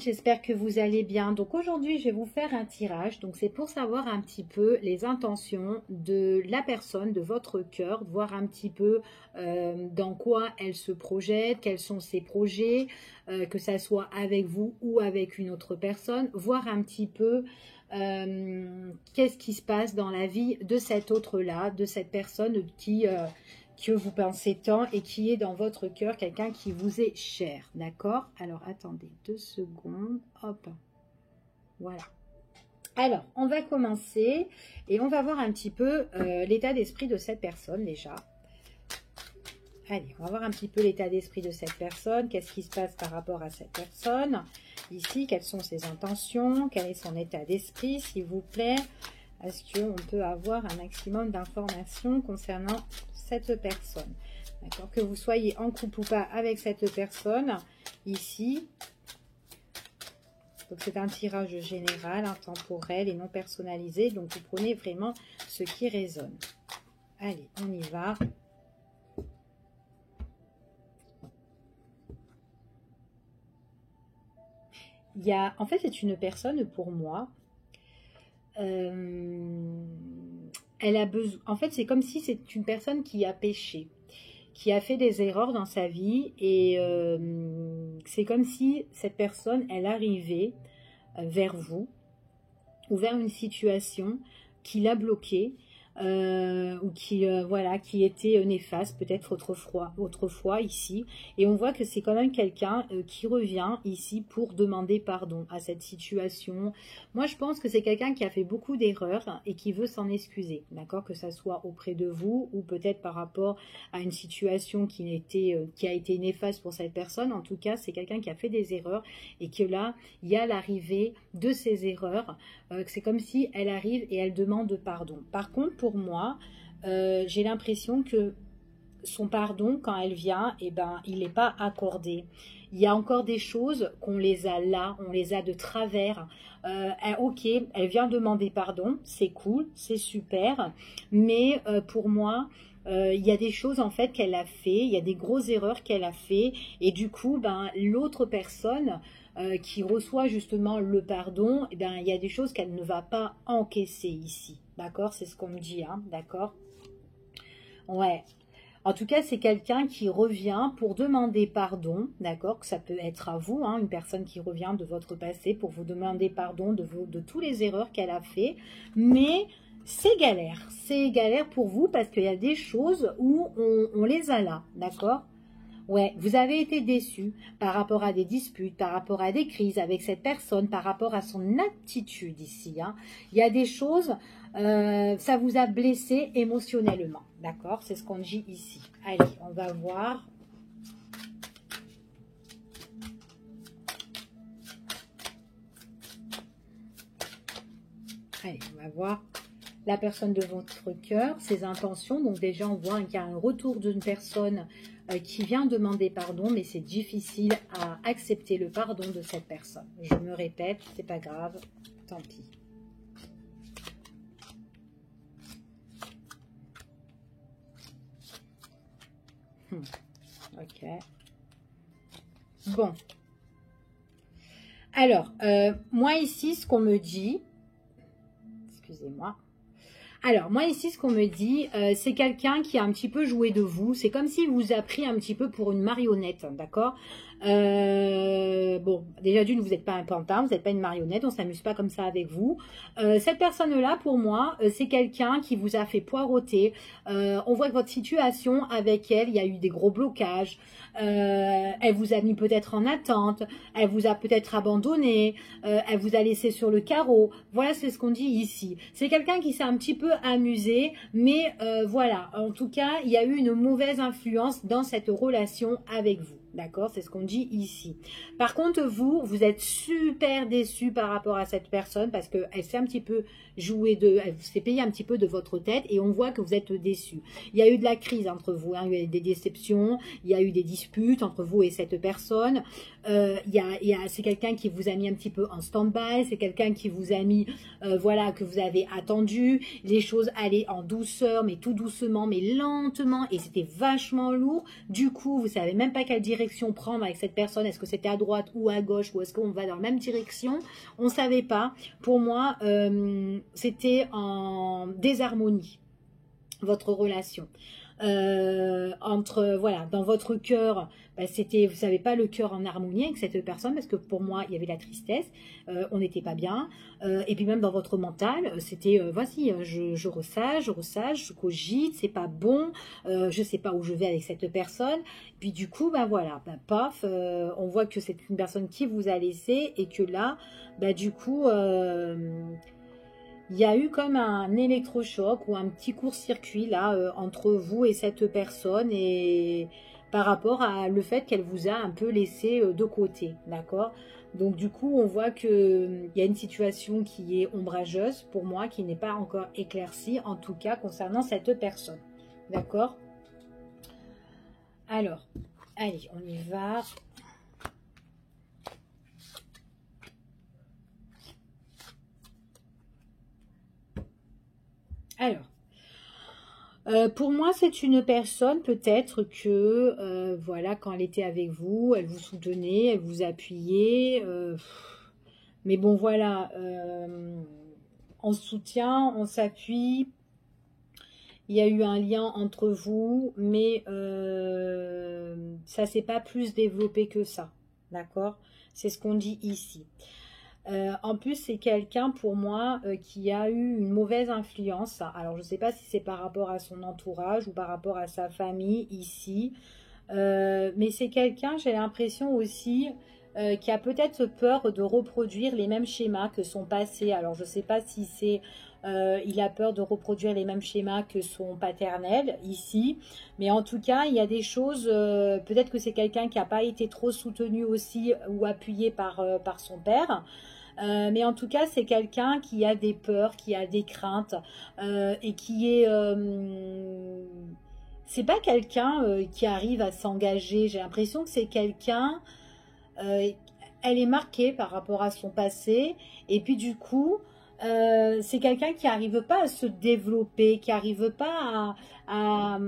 j'espère que vous allez bien. Donc aujourd'hui, je vais vous faire un tirage. Donc c'est pour savoir un petit peu les intentions de la personne, de votre cœur, voir un petit peu dans quoi elle se projette, quels sont ses projets, que ça soit avec vous ou avec une autre personne, voir un petit peu qu'est-ce qui se passe dans la vie de cet autre-là, de cette personne que vous pensez tant et qui est dans votre cœur, quelqu'un qui vous est cher, d'accord? Alors, attendez 2 secondes, hop, voilà. Alors, on va commencer et on va voir un petit peu l'état d'esprit de cette personne déjà. Allez, on va voir un petit peu l'état d'esprit de cette personne, qu'est-ce qui se passe par rapport à cette personne. Ici, quelles sont ses intentions, quel est son état d'esprit, s'il vous plaît. Est-ce qu'on peut avoir un maximum d'informations concernant cette personne? D'accord, que vous soyez en couple ou pas avec cette personne, ici. Donc c'est un tirage général, intemporel et non personnalisé. Donc vous prenez vraiment ce qui résonne. Allez, on y va. En fait, c'est une personne pour moi. Elle a besoin. En fait, c'est comme si c'est une personne qui a péché, qui a fait des erreurs dans sa vie, et c'est comme si cette personne, elle arrivait vers vous ou vers une situation qui l'a bloquée. Ou voilà, qui était néfaste peut-être autrefois ici, et on voit que c'est quand même quelqu'un qui revient ici pour demander pardon à cette situation. Moi je pense que c'est quelqu'un qui a fait beaucoup d'erreurs et qui veut s'en excuser, d'accord, que ça soit auprès de vous ou peut-être par rapport à une situation qui a été néfaste pour cette personne. En tout cas, c'est quelqu'un qui a fait des erreurs et que là il y a l'arrivée de ces erreurs, c'est comme si elle arrive et elle demande pardon. Par contre, pour moi, j'ai l'impression que son pardon, quand elle vient, eh ben, il n'est pas accordé. Il y a encore des choses qu'on les a là, on les a de travers. Ok, elle vient demander pardon, c'est cool, c'est super, mais pour moi, il y a des choses en fait qu'elle a fait, il y a des grosses erreurs qu'elle a fait, et du coup, ben, l'autre personne qui reçoit justement le pardon, eh ben, il y a des choses qu'elle ne va pas encaisser ici, d'accord? C'est ce qu'on me dit, hein, d'accord? Ouais. En tout cas, c'est quelqu'un qui revient pour demander pardon, d'accord? Que ça peut être à vous, hein, une personne qui revient de votre passé pour vous demander pardon de tous les erreurs qu'elle a fait, mais c'est galère pour vous parce qu'il y a des choses où on les a là, d'accord? Ouais, vous avez été déçu par rapport à des disputes, par rapport à des crises avec cette personne, par rapport à son attitude ici, hein. Il y a des choses, ça vous a blessé émotionnellement, d'accord? C'est ce qu'on dit ici. Allez, on va voir. Allez, on va voir la personne de votre cœur, ses intentions. Donc déjà, on voit qu'il y a un retour d'une personne qui vient demander pardon, mais c'est difficile à accepter le pardon de cette personne. Je me répète, c'est pas grave, tant pis. Ok. Bon. Alors, moi ici, ce qu'on me dit, excusez-moi. Alors, moi ici, ce qu'on me dit, c'est quelqu'un qui a un petit peu joué de vous. C'est comme s'il vous a pris un petit peu pour une marionnette, d'accord? Bon, déjà d'une, vous n'êtes pas un pantin, vous n'êtes pas une marionnette, on ne s'amuse pas comme ça avec vous. Cette personne-là, pour moi, c'est quelqu'un qui vous a fait poireauter. On voit que votre situation avec elle, il y a eu des gros blocages. Elle vous a mis peut-être en attente, elle vous a peut-être abandonné, elle vous a laissé sur le carreau. Voilà, c'est ce qu'on dit ici. C'est quelqu'un qui s'est un petit peu amusé, mais voilà, en tout cas, il y a eu une mauvaise influence dans cette relation avec vous. D'accord, c'est ce qu'on dit ici. Par contre, vous êtes super déçu par rapport à cette personne parce qu'elle s'est un petit peu jouée elle s'est payée un petit peu de votre tête et on voit que vous êtes déçu. Il y a eu de la crise entre vous, hein, il y a eu des déceptions, il y a eu des disputes entre vous et cette personne. C'est quelqu'un qui vous a mis un petit peu en stand-by, c'est quelqu'un qui vous a mis, voilà, que vous avez attendu. Les choses allaient en douceur, mais tout doucement, mais lentement, et c'était vachement lourd. Du coup, vous savez même pas quelle direction direction prendre avec cette personne. Est-ce que c'était à droite ou à gauche, ou est-ce qu'on va dans la même direction? On ne savait pas. Pour moi, c'était en désharmonie, votre relation. Voilà, dans votre cœur, bah, c'était, vous savez pas, le cœur en harmonie avec cette personne, parce que pour moi il y avait la tristesse, on n'était pas bien, et puis même dans votre mental c'était voici, je ressasse, je cogite, c'est pas bon, je sais pas où je vais avec cette personne, puis du coup bah voilà, bah, paf, on voit que c'est une personne qui vous a laissé, et que là bah du coup il y a eu comme un électrochoc ou un petit court-circuit là entre vous et cette personne, et par rapport à le fait qu'elle vous a un peu laissé de côté, d'accord? Donc du coup, on voit que il y a une situation qui est ombrageuse pour moi, qui n'est pas encore éclaircie, en tout cas concernant cette personne, d'accord? Alors, allez, on y va. Alors, pour moi, c'est une personne, peut-être que, voilà, quand elle était avec vous, elle vous soutenait, elle vous appuyait. Mais bon, voilà, on se soutient, on s'appuie. Il y a eu un lien entre vous, mais ça s'est pas plus développé que ça, d'accord? C'est ce qu'on dit ici. En plus, c'est quelqu'un pour moi qui a eu une mauvaise influence. Alors, je ne sais pas si c'est par rapport à son entourage ou par rapport à sa famille ici. Mais c'est quelqu'un, j'ai l'impression aussi, qui a peut-être peur de reproduire les mêmes schémas que son passé. Alors, je ne sais pas si c'est... il a peur de reproduire les mêmes schémas que son paternel ici. Mais en tout cas, il y a des choses... peut-être que c'est quelqu'un qui n'a pas été trop soutenu aussi ou appuyé par son père. Mais en tout cas, c'est quelqu'un qui a des peurs, qui a des craintes, et qui est... c'est pas quelqu'un qui arrive à s'engager. J'ai l'impression que c'est quelqu'un... euh, elle est marquée par rapport à son passé. Et puis du coup, c'est quelqu'un qui n'arrive pas à se développer, qui n'arrive pas à,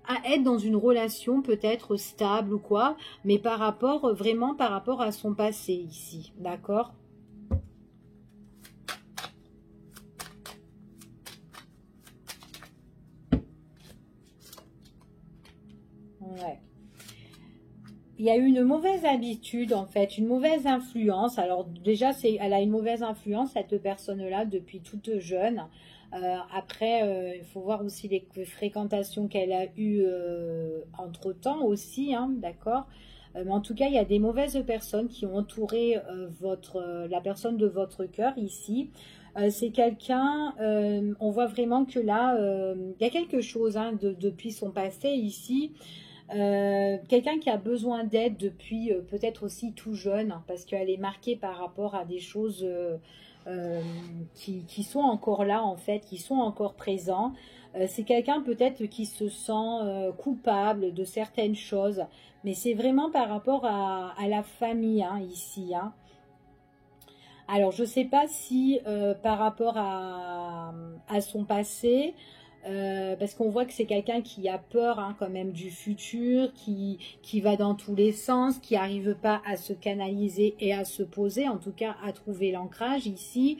à être dans une relation peut-être stable ou quoi, mais par rapport, vraiment par rapport à son passé ici, d'accord? Ouais. Il y a eu une mauvaise habitude en fait, une mauvaise influence. Alors déjà, elle a une mauvaise influence cette personne-là depuis toute jeune. Après, il faut voir aussi les fréquentations qu'elle a eues entre-temps aussi, hein, d'accord? Mais en tout cas, il y a des mauvaises personnes qui ont entouré la personne de votre cœur ici. C'est quelqu'un, on voit vraiment que là, il y a quelque chose hein, depuis son passé ici. Quelqu'un qui a besoin d'aide depuis peut-être aussi tout jeune, hein, parce qu'elle est marquée par rapport à des choses euh, qui sont encore là en fait, qui sont encore présents. C'est quelqu'un peut-être qui se sent coupable de certaines choses, mais c'est vraiment par rapport à la famille hein, ici. Hein. Alors je ne sais pas si par rapport à son passé, parce qu'on voit que c'est quelqu'un qui a peur hein, quand même du futur, qui va dans tous les sens, qui n'arrive pas à se canaliser et à se poser, en tout cas à trouver l'ancrage ici.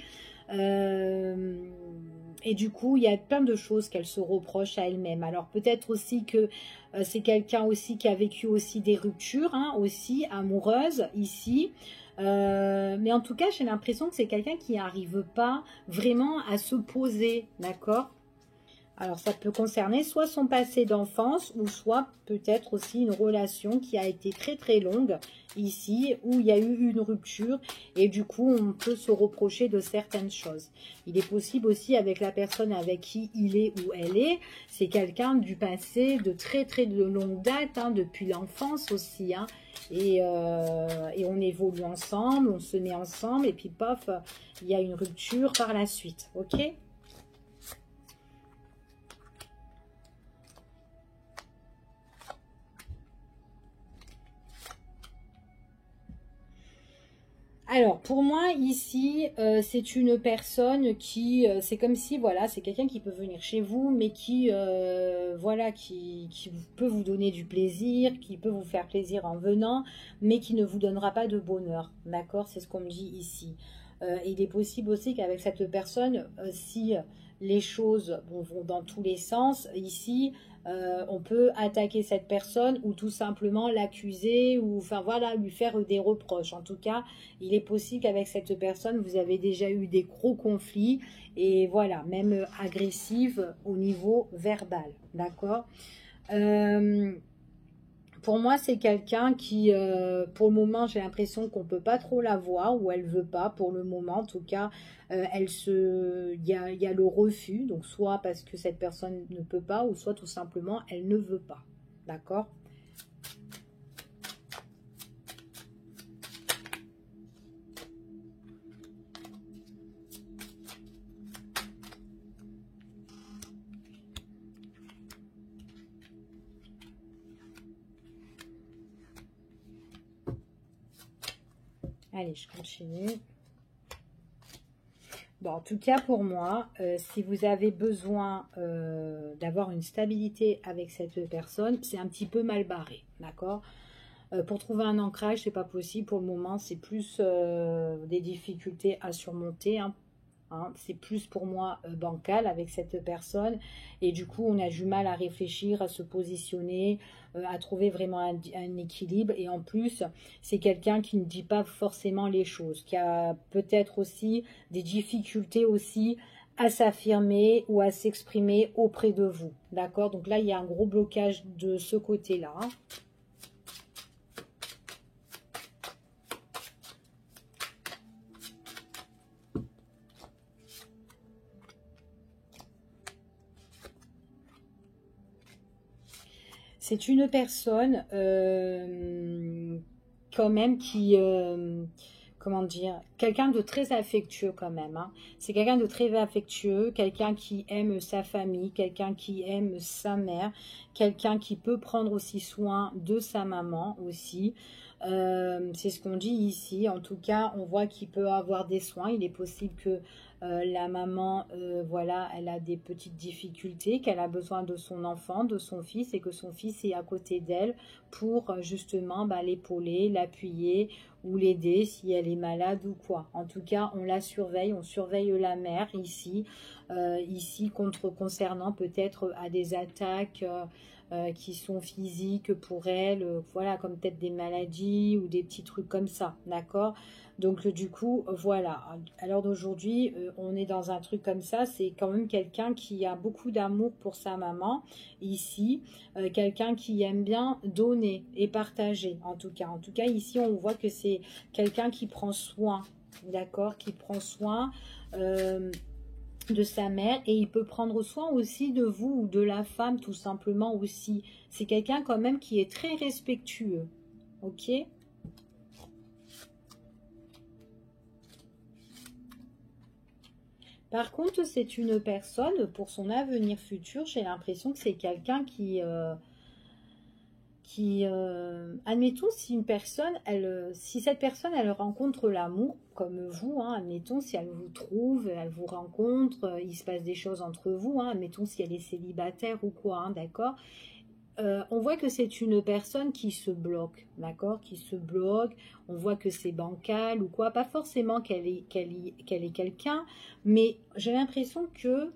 Et du coup, il y a plein de choses qu'elle se reproche à elle-même. Alors peut-être aussi que c'est quelqu'un aussi qui a vécu aussi des ruptures, hein, aussi amoureuses ici. Mais en tout cas, j'ai l'impression que c'est quelqu'un qui n'arrive pas vraiment à se poser, d'accord? Alors, ça peut concerner soit son passé d'enfance ou soit peut-être aussi une relation qui a été très très longue ici, où il y a eu une rupture et du coup, on peut se reprocher de certaines choses. Il est possible aussi avec la personne avec qui il est ou elle est, c'est quelqu'un du passé de très très de longue date, hein, depuis l'enfance aussi. Hein, et on évolue ensemble, on se met ensemble et puis pof, il y a une rupture par la suite, ok ? Alors, pour moi, ici, c'est une personne qui, c'est comme si, voilà, c'est quelqu'un qui peut venir chez vous, mais qui, voilà, qui peut vous donner du plaisir, qui peut vous faire plaisir en venant, mais qui ne vous donnera pas de bonheur, d'accord? C'est ce qu'on me dit ici. Il est possible aussi qu'avec cette personne, si les choses vont dans tous les sens, ici, on peut attaquer cette personne ou tout simplement l'accuser ou enfin voilà lui faire des reproches. En tout cas, il est possible qu'avec cette personne, vous avez déjà eu des gros conflits et voilà, même agressives au niveau verbal. D'accord. Euh, pour moi, c'est quelqu'un qui, pour le moment, j'ai l'impression qu'on ne peut pas trop la voir ou elle ne veut pas pour le moment. En tout cas, il y a le refus. Donc, soit parce que cette personne ne peut pas ou soit tout simplement, elle ne veut pas. D'accord? Allez, je continue. Bon, en tout cas, pour moi, si vous avez besoin d'avoir une stabilité avec cette personne, c'est un petit peu mal barré, d'accord? Pour trouver un ancrage, c'est pas possible pour le moment. C'est plus des difficultés à surmonter, hein. C'est plus pour moi bancal avec cette personne. Et du coup, on a du mal à réfléchir, à se positionner, à trouver vraiment un équilibre. Et en plus, c'est quelqu'un qui ne dit pas forcément les choses, qui a peut-être aussi des difficultés aussi à s'affirmer ou à s'exprimer auprès de vous. D'accord? Donc là, il y a un gros blocage de ce côté-là, hein. C'est une personne quand même qui, comment dire, quelqu'un de très affectueux quand même, hein. C'est quelqu'un de très affectueux, quelqu'un qui aime sa famille, quelqu'un qui aime sa mère, quelqu'un qui peut prendre aussi soin de sa maman aussi. C'est ce qu'on dit ici. En tout cas, on voit qu'il peut avoir des soins. Il est possible que la maman, voilà, elle a des petites difficultés, qu'elle a besoin de son enfant, de son fils, et que son fils est à côté d'elle pour justement l'épauler, l'appuyer ou l'aider si elle est malade ou quoi. En tout cas, on la surveille, on surveille la mère ici, concernant peut-être à des attaques qui sont physiques pour elle, voilà, comme peut-être des maladies ou des petits trucs comme ça, d'accord? Donc du coup, voilà, à l'heure d'aujourd'hui, on est dans un truc comme ça, c'est quand même quelqu'un qui a beaucoup d'amour pour sa maman, ici, quelqu'un qui aime bien donner et partager, en tout cas. En tout cas, ici, on voit que c'est quelqu'un qui prend soin, d'accord, qui prend soin de sa mère et il peut prendre soin aussi de vous ou de la femme, tout simplement aussi. C'est quelqu'un quand même qui est très respectueux, ok? Par contre, c'est une personne, pour son avenir futur, j'ai l'impression que c'est quelqu'un admettons, si une personne, si cette personne, elle rencontre l'amour, comme vous, hein, admettons, si elle vous trouve, elle vous rencontre, il se passe des choses entre vous, hein, admettons si elle est célibataire ou quoi, hein, d'accord? On voit que c'est une personne qui se bloque, d'accord? Qui se bloque, on voit que c'est bancal ou quoi, pas forcément qu'elle est quelqu'un, mais j'ai l'impression que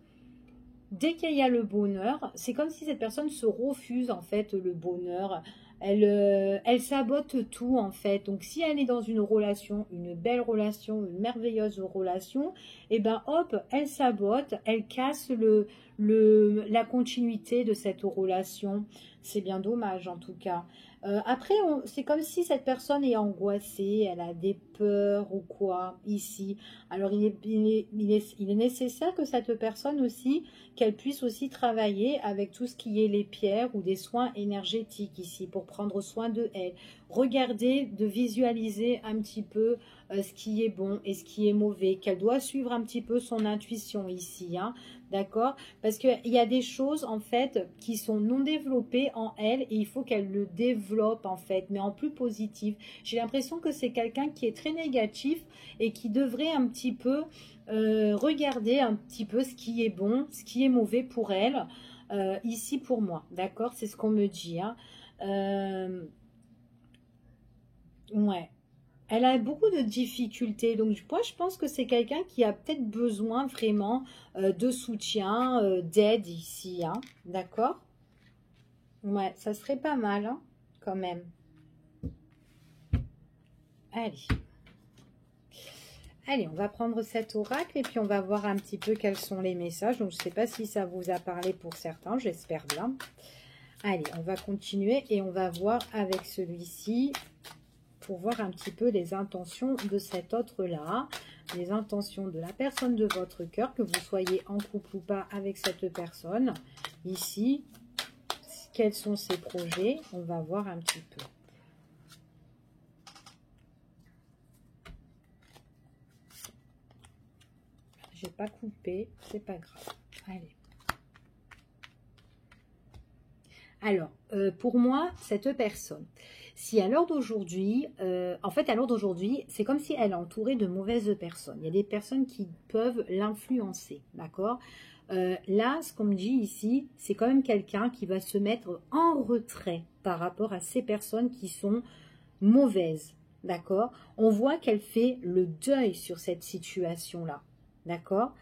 dès qu'il y a le bonheur, c'est comme si cette personne se refuse en fait le bonheur. Elle sabote tout en fait. Donc si elle est dans une relation, une belle relation, une merveilleuse relation, et ben hop, elle sabote, elle casse la continuité de cette relation. C'est bien dommage en tout cas. Après, c'est comme si cette personne est angoissée, elle a des peurs ou quoi ici. Alors il est nécessaire que cette personne aussi qu'elle puisse aussi travailler avec tout ce qui est les pierres ou des soins énergétiques ici pour prendre soin de elle. Regardez, de visualiser un petit peu ce qui est bon et ce qui est mauvais, qu'elle doit suivre un petit peu son intuition ici, hein, D'accord? Parce qu'il y a des choses, en fait, qui sont non développées en elle et il faut qu'elle le développe, en fait, mais en plus positif. J'ai l'impression que c'est quelqu'un qui est très négatif et qui devrait un petit peu regarder un petit peu ce qui est bon, ce qui est mauvais pour elle, ici pour moi. D'accord? C'est ce qu'on me dit, hein. Ouais. Elle a beaucoup de difficultés, donc moi je pense que c'est quelqu'un qui a peut-être besoin vraiment de soutien, d'aide ici, hein. D'accord? Ouais, ça serait pas mal, hein, quand même. Allez. Allez, on va prendre cet oracle et puis on va voir un petit peu quels sont les messages. Donc je ne sais pas si ça vous a parlé pour certains, j'espère bien. Allez, on va continuer et on va voir avec celui-ci pour voir un petit peu les intentions de cet autre-là, les intentions de la personne de votre cœur, que vous soyez en couple ou pas avec cette personne. Ici, quels sont ses projets? On va voir un petit peu. J'ai pas coupé, c'est pas grave. Allez. Alors, pour moi, cette personne, si à l'heure d'aujourd'hui, en fait, à l'heure d'aujourd'hui, c'est comme si elle est entourée de mauvaises personnes. Il y a des personnes qui peuvent l'influencer, d'accord? Là, ce qu'on me dit ici, c'est quand même quelqu'un qui va se mettre en retrait par rapport à ces personnes qui sont mauvaises, d'accord? On voit qu'elle fait le deuil sur cette situation-là, d'accord?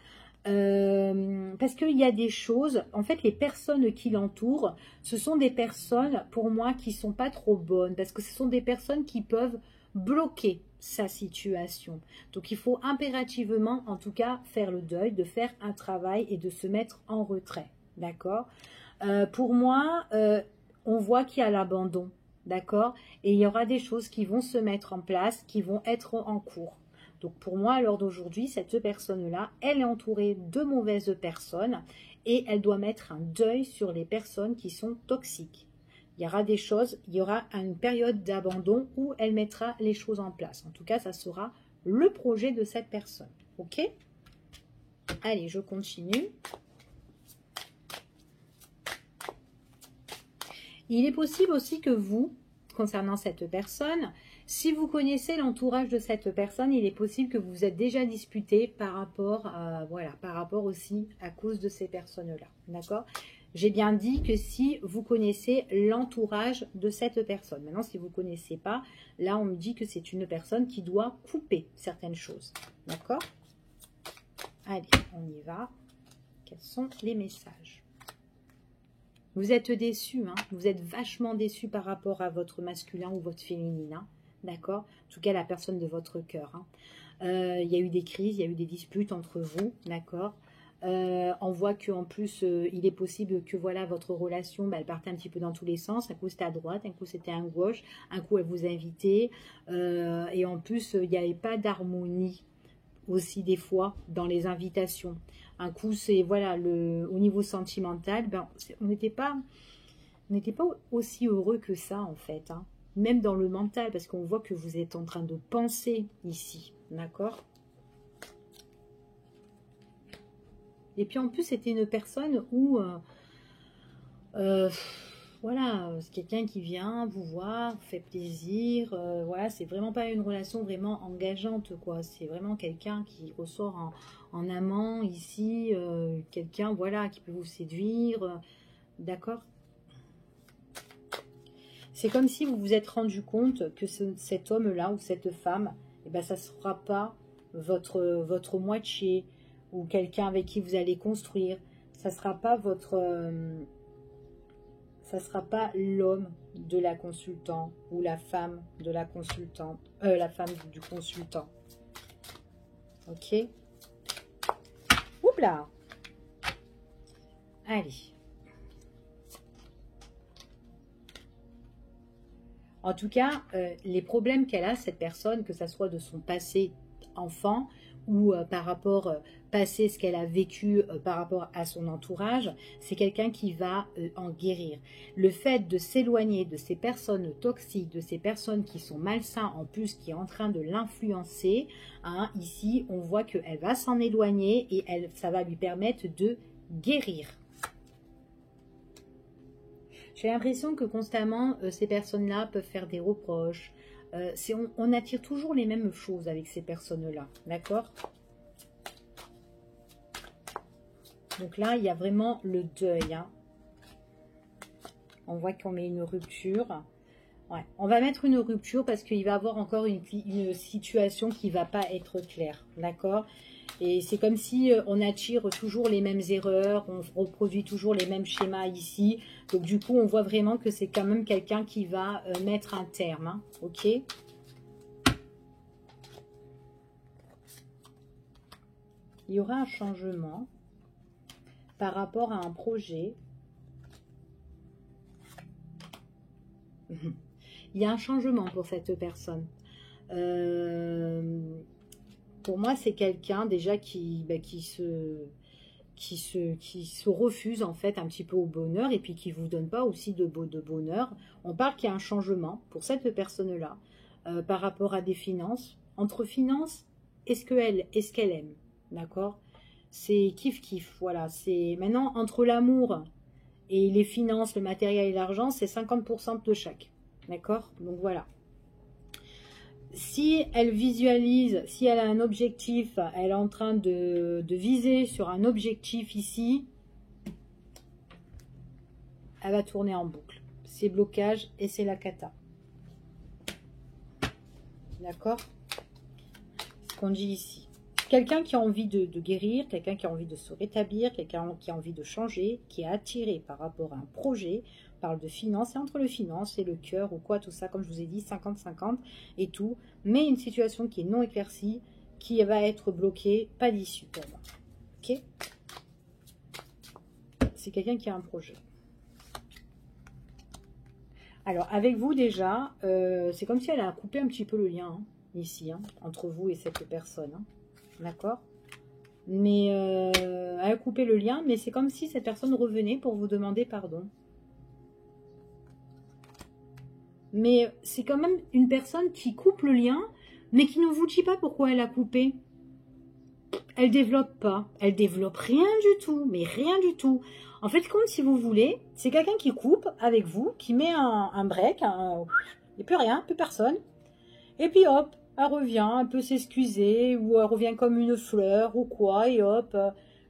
Parce qu'il y a des choses, en fait, les personnes qui l'entourent, ce sont des personnes, pour moi, qui sont pas trop bonnes, parce que ce sont des personnes qui peuvent bloquer sa situation. Donc, il faut impérativement, en tout cas, faire le deuil, de faire un travail et de se mettre en retrait, d'accord? Pour moi, on voit qu'il y a l'abandon, d'accord? Et il y aura des choses qui vont se mettre en place, qui vont être en cours. Donc pour moi, à l'heure d'aujourd'hui, cette personne-là, elle est entourée de mauvaises personnes et elle doit mettre un deuil sur les personnes qui sont toxiques. Il y aura des choses, il y aura une période d'abandon où elle mettra les choses en place. En tout cas, ça sera le projet de cette personne. Ok? Allez, je continue. Il est possible aussi que vous, concernant cette personne, si vous connaissez l'entourage de cette personne, il est possible que vous vous êtes déjà disputé par rapport, voilà, par rapport aussi à cause de ces personnes-là. D'accord? J'ai bien dit que si vous connaissez l'entourage de cette personne. Maintenant, si vous ne connaissez pas, là, on me dit que c'est une personne qui doit couper certaines choses. D'accord? Allez, on y va. Quels sont les messages? Vous êtes déçu, hein, vous êtes vachement déçu par rapport à votre masculin ou votre féminin, hein, d'accord? En tout cas, la personne de votre cœur. Hein. Il y a eu des crises, il y a eu des disputes entre vous, d'accord? On voit qu'en plus, il est possible que voilà votre relation, bah, elle partait un petit peu dans tous les sens. Un coup, c'était à droite, un coup, c'était à gauche, un coup, elle vous invitait. Et en plus, il n'y avait pas d'harmonie aussi des fois dans les invitations. Un coup, c'est voilà, au niveau sentimental, ben, on n'était pas aussi heureux que ça en fait, hein. Même dans le mental, parce qu'on voit que vous êtes en train de penser ici, d'accord? Et puis en plus, c'était une personne où voilà, c'est quelqu'un qui vient vous voir, vous fait plaisir, voilà, c'est vraiment pas une relation vraiment engageante, quoi. C'est vraiment quelqu'un qui ressort en amant ici, quelqu'un, voilà, qui peut vous séduire, d'accord? C'est comme si vous vous êtes rendu compte que cet homme-là ou cette femme, eh ben, ça ne sera pas votre moitié ou quelqu'un avec qui vous allez construire. Ça ne sera pas ça ne sera pas l'homme de la consultante ou la femme de la consultante, la femme du consultant. Ok? Oups là! Allez. En tout cas, les problèmes qu'elle a, cette personne, que ça soit de son passé enfant ou par rapport passé, ce qu'elle a vécu par rapport à son entourage, c'est quelqu'un qui va en guérir. Le fait de s'éloigner de ces personnes toxiques, de ces personnes qui sont malsains, en plus qui est en train de l'influencer, hein, ici on voit qu'elle va s'en éloigner et ça va lui permettre de guérir. J'ai l'impression que constamment, ces personnes-là peuvent faire des reproches. On attire toujours les mêmes choses avec ces personnes-là, d'accord? Donc là, il y a vraiment le deuil. Hein. On voit qu'on met une rupture. Ouais. On va mettre une rupture parce qu'il va y avoir encore une situation qui ne va pas être claire, d'accord? Et c'est comme si on attire toujours les mêmes erreurs, on reproduit toujours les mêmes schémas ici. Donc du coup, on voit vraiment que c'est quand même quelqu'un qui va mettre un terme, hein, ok? Il y aura un changement par rapport à un projet. Il y a un changement pour cette personne. Pour moi, c'est quelqu'un déjà qui se refuse en fait un petit peu au bonheur et puis qui ne vous donne pas aussi de bonheur. On parle qu'il y a un changement pour cette personne-là par rapport à des finances. Entre finances, est-ce qu'elle aime? D'accord? C'est kiff-kiff, voilà. C'est maintenant entre l'amour et les finances, le matériel et l'argent, c'est 50% de chaque. D'accord? Donc voilà. Si elle visualise, si elle a un objectif, elle est en train de viser sur un objectif ici, elle va tourner en boucle. C'est blocage et c'est la cata. D'accord? Ce qu'on dit ici. Quelqu'un qui a envie de guérir, quelqu'un qui a envie de se rétablir, quelqu'un qui a envie de changer, qui est attiré par rapport à un projet, parle de finances, et entre le finance et le cœur ou quoi, tout ça, comme je vous ai dit, 50-50 et tout, mais une situation qui est non éclaircie, qui va être bloquée, pas d'issue pour moi. Ok? C'est quelqu'un qui a un projet. Alors, avec vous déjà, c'est comme si elle a coupé un petit peu le lien, hein, ici, hein, entre vous et cette personne. Hein. D'accord? Mais elle a coupé le lien, mais c'est comme si cette personne revenait pour vous demander pardon. Mais c'est quand même une personne qui coupe le lien, mais qui ne vous dit pas pourquoi elle a coupé. Elle développe pas. Elle développe rien du tout, mais rien du tout. En fait, comme si vous voulez, c'est quelqu'un qui coupe avec vous, qui met un break, il n'y a plus rien, plus personne. Et puis hop, elle revient, un peu s'excuser, ou elle revient comme une fleur, ou quoi, et hop,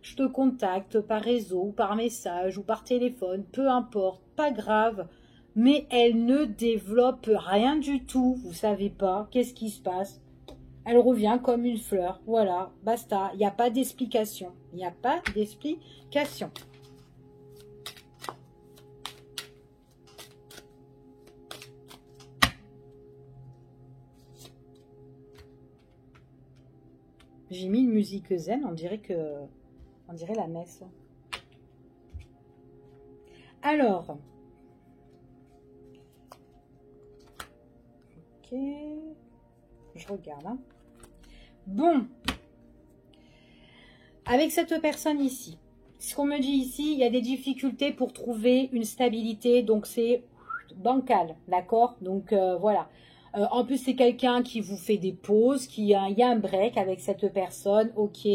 je te contacte par réseau, ou par message, ou par téléphone, peu importe, pas grave. Mais elle ne développe rien du tout. Vous savez pas qu'est-ce qui se passe. Elle revient comme une fleur. Voilà, basta. Il n'y a pas d'explication. Il n'y a pas d'explication. J'ai mis une musique zen. On dirait la messe. Alors... Je regarde. Hein. Bon. Avec cette personne ici, ce qu'on me dit ici, il y a des difficultés pour trouver une stabilité. Donc, c'est bancal. D'accord? Donc, voilà. En plus, c'est quelqu'un qui vous fait des pauses. Il y a un break avec cette personne. Ok.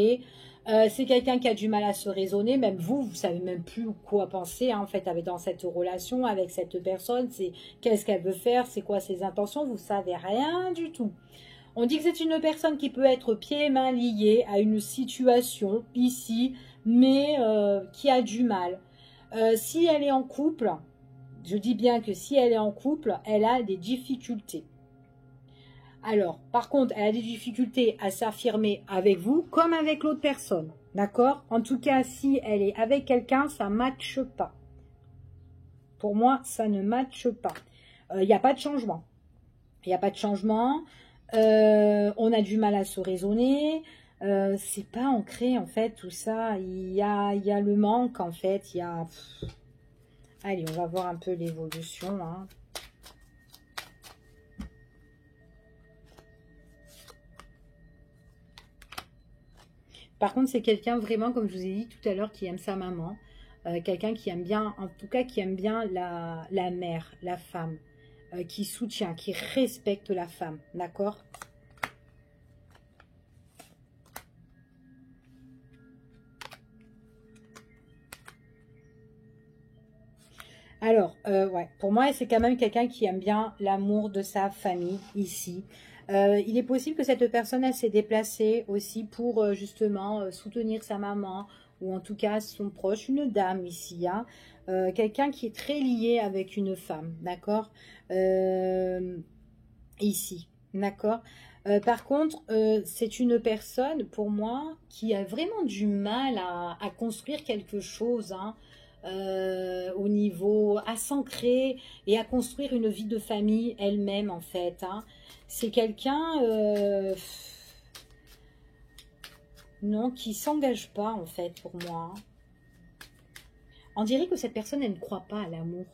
C'est quelqu'un qui a du mal à se raisonner. Même vous savez même plus quoi penser. Hein, en fait, dans cette relation avec cette personne. C'est qu'est-ce qu'elle veut faire, c'est quoi ses intentions. Vous savez rien du tout. On dit que c'est une personne qui peut être pieds et mains liée à une situation ici, mais qui a du mal. Si elle est en couple, je dis bien que si elle est en couple, elle a des difficultés. Alors, par contre, elle a des difficultés à s'affirmer avec vous comme avec l'autre personne. D'accord? En tout cas, si elle est avec quelqu'un, ça ne matche pas. Pour moi, ça ne matche pas. Il n'y a pas de changement. Il n'y a pas de changement. On a du mal à se raisonner. C'est pas ancré, en fait, tout ça. Il y a le manque, en fait. Il y a... Allez, on va voir un peu l'évolution, hein. Par contre, c'est quelqu'un vraiment, comme je vous ai dit tout à l'heure, qui aime sa maman. Quelqu'un qui aime bien, en tout cas, qui aime bien la mère, la femme. Qui soutient, qui respecte la femme. D'accord ? Alors, ouais, pour moi, c'est quand même quelqu'un qui aime bien l'amour de sa famille, ici. Il est possible que cette personne, elle s'est déplacée aussi pour justement soutenir sa maman, ou en tout cas son proche, une dame ici, hein. Quelqu'un qui est très lié avec une femme, d'accord? Euh, Ici, d'accord? Par contre, c'est une personne, pour moi, qui a vraiment du mal à construire quelque chose, hein, au niveau, à s'ancrer et à construire une vie de famille elle-même, en fait, hein. C'est quelqu'un, non, qui s'engage pas, en fait, pour moi, hein. On dirait que cette personne, elle ne croit pas à l'amour.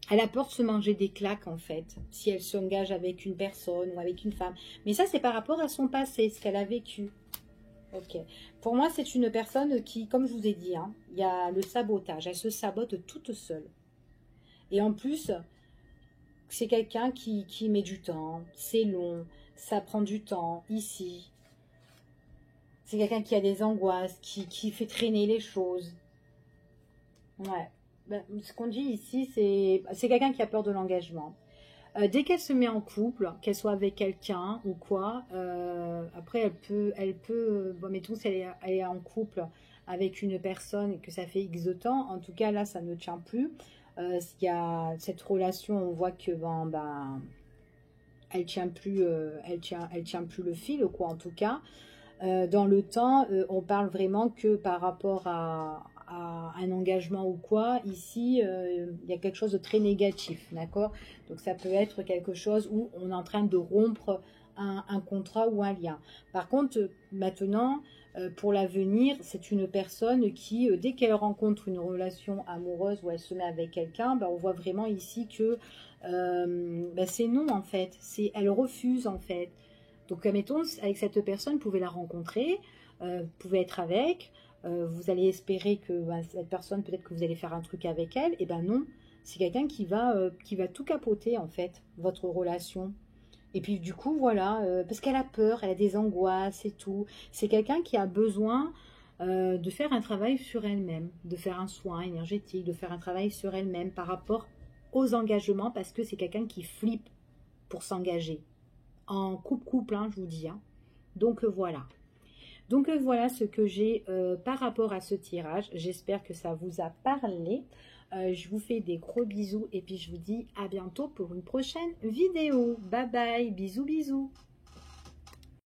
Elle a peur de se manger des claques, en fait, si elle s'engage avec une personne ou avec une femme. Mais ça, c'est par rapport à son passé, ce qu'elle a vécu. Ok. Pour moi, c'est une personne qui, comme je vous ai dit, hein, il y a le sabotage. Elle se sabote toute seule. Et en plus, c'est quelqu'un qui met du temps. C'est long. Ça prend du temps. Ici. C'est quelqu'un qui a des angoisses, qui fait traîner les choses. Ouais. Ben, ce qu'on dit ici, c'est quelqu'un qui a peur de l'engagement. Dès qu'elle se met en couple, qu'elle soit avec quelqu'un ou quoi, après bon, mettons si elle est en couple avec une personne et que ça fait X de temps, en tout cas là ça ne tient plus. S'il y a cette relation, on voit que elle tient plus, elle tient plus le fil quoi en tout cas. Dans le temps, on parle vraiment que par rapport à un engagement ou quoi, ici, il y a quelque chose de très négatif, d'accord? Donc ça peut être quelque chose où on est en train de rompre un contrat ou un lien. Par contre, maintenant, pour l'avenir, c'est une personne qui, dès qu'elle rencontre une relation amoureuse ou elle se met avec quelqu'un, on voit vraiment ici que c'est non en fait, elle refuse en fait. Donc, mettons, avec cette personne, vous pouvez la rencontrer, vous pouvez être avec, vous allez espérer que cette personne, peut-être que vous allez faire un truc avec elle, et ben non, c'est quelqu'un qui va tout capoter, en fait, votre relation. Et puis, du coup, voilà, parce qu'elle a peur, elle a des angoisses et tout. C'est quelqu'un qui a besoin de faire un travail sur elle-même, de faire un soin énergétique, de faire un travail sur elle-même par rapport aux engagements, parce que c'est quelqu'un qui flippe pour s'engager en couple-couple, hein, je vous dis, hein. Donc voilà. Donc voilà ce que j'ai par rapport à ce tirage. J'espère que ça vous a parlé. Je vous fais des gros bisous et puis je vous dis à bientôt pour une prochaine vidéo. Bye bye, bisous bisous.